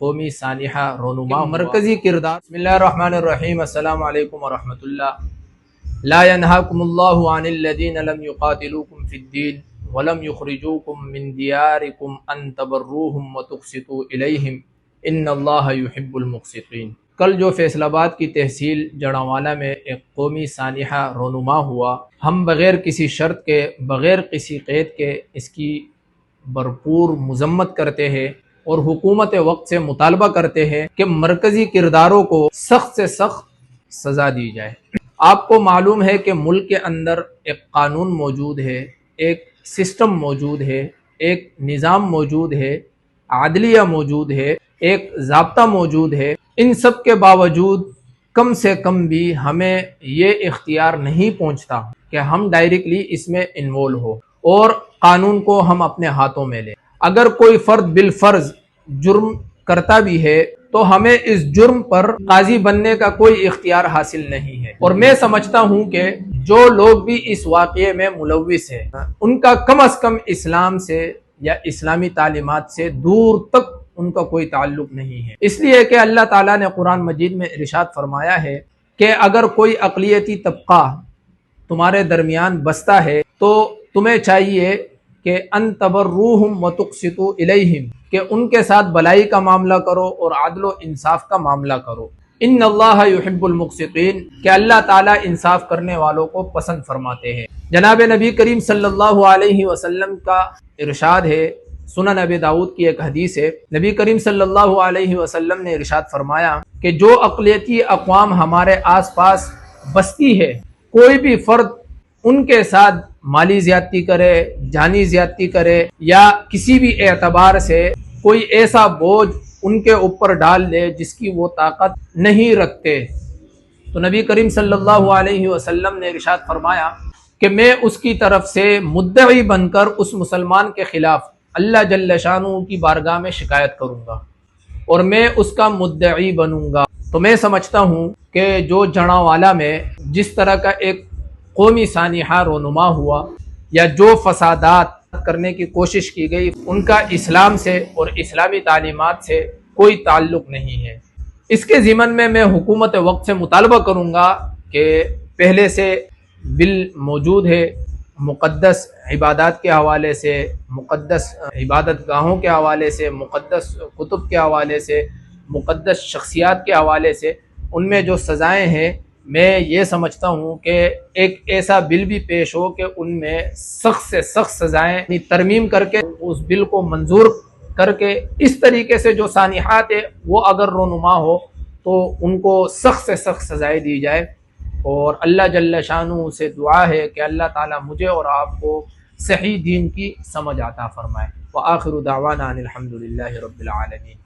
قومی سانحہ رونما مرکزی کردار۔ بسم اللہ الرحمن الرحیم، السلام علیکم ورحمۃ اللہ۔ لا ينهاكم الله عن الذين لم يقاتلوكم في الدين ولم يخرجوكم من دياركم ان تبروهم وتقسطوا اليهم ان اللہ يحب المقسطین۔ کل جو فیصل آباد کی تحصیل جڑاوالا میں ایک قومی سانحہ رونما ہوا، ہم بغیر کسی شرط کے، بغیر کسی قید کے اس کی بھرپور مذمت کرتے ہیں اور حکومت وقت سے مطالبہ کرتے ہیں کہ مرکزی کرداروں کو سخت سے سخت سزا دی جائے۔ آپ کو معلوم ہے کہ ملک کے اندر ایک قانون موجود ہے، ایک سسٹم موجود ہے، ایک نظام موجود ہے، عدلیہ موجود ہے، ایک ضابطہ موجود ہے۔ ان سب کے باوجود کم سے کم بھی ہمیں یہ اختیار نہیں پہنچتا کہ ہم ڈائریکٹلی اس میں انوالو ہو اور قانون کو ہم اپنے ہاتھوں میں لیں۔ اگر کوئی فرد بالفرض جرم کرتا بھی ہے تو ہمیں اس جرم پر قاضی بننے کا کوئی اختیار حاصل نہیں ہے، اور میں سمجھتا ہوں کہ جو لوگ بھی اس واقعے میں ملوث ہیں ان کا کم از کم اسلام سے یا اسلامی تعلیمات سے دور تک ان کا کوئی تعلق نہیں ہے۔ اس لیے کہ اللہ تعالیٰ نے قرآن مجید میں ارشاد فرمایا ہے کہ اگر کوئی اقلیتی طبقہ تمہارے درمیان بستا ہے تو تمہیں چاہیے کہ ان تبروہم وتقسطوا الیہم، کہ ان کے ساتھ بلائی کا معاملہ کرو اور عدل و انصاف کا معاملہ کرو۔ ان اللہ یحب المقسطین، کہ اللہ تعالیٰ انصاف کرنے والوں کو پسند فرماتے ہیں۔ جناب نبی کریم صلی اللہ علیہ وسلم کا ارشاد ہے، سنن ابی داؤد کی ایک حدیث ہے، نبی کریم صلی اللہ علیہ وسلم نے ارشاد فرمایا کہ جو اقلیتی اقوام ہمارے آس پاس بستی ہے، کوئی بھی فرد ان کے ساتھ مالی زیادتی کرے، جانی زیادتی کرے، یا کسی بھی اعتبار سے کوئی ایسا بوجھ ان کے اوپر ڈال دے جس کی وہ طاقت نہیں رکھتے، تو نبی کریم صلی اللہ علیہ وسلم نے ارشاد فرمایا کہ میں اس کی طرف سے مدعی بن کر اس مسلمان کے خلاف اللہ جل شانہ کی بارگاہ میں شکایت کروں گا اور میں اس کا مدعی بنوں گا۔ تو میں سمجھتا ہوں کہ جو جڑاوالا میں جس طرح کا ایک قومی سانحہ رونما ہوا یا جو فسادات کرنے کی کوشش کی گئی، ان کا اسلام سے اور اسلامی تعلیمات سے کوئی تعلق نہیں ہے۔ اس کے ضمن میں حکومت وقت سے مطالبہ کروں گا کہ پہلے سے بل موجود ہے، مقدس عبادات کے حوالے سے، مقدس عبادت گاہوں کے حوالے سے، مقدس کتب کے حوالے سے، مقدس شخصیات کے حوالے سے، ان میں جو سزائیں ہیں، میں یہ سمجھتا ہوں کہ ایک ایسا بل بھی پیش ہو کہ ان میں سخت سے سخت سزائیں ترمیم کر کے اس بل کو منظور کر کے اس طریقے سے جو سانحات ہے وہ اگر رونما ہو تو ان کو سخت سے سخت سزائیں دی جائے۔ اور اللہ جل شانہ سے دعا ہے کہ اللہ تعالیٰ مجھے اور آپ کو صحیح دین کی سمجھ عطا فرمائے۔ وآخر دعوانا ان الحمد للہ رب العالمین۔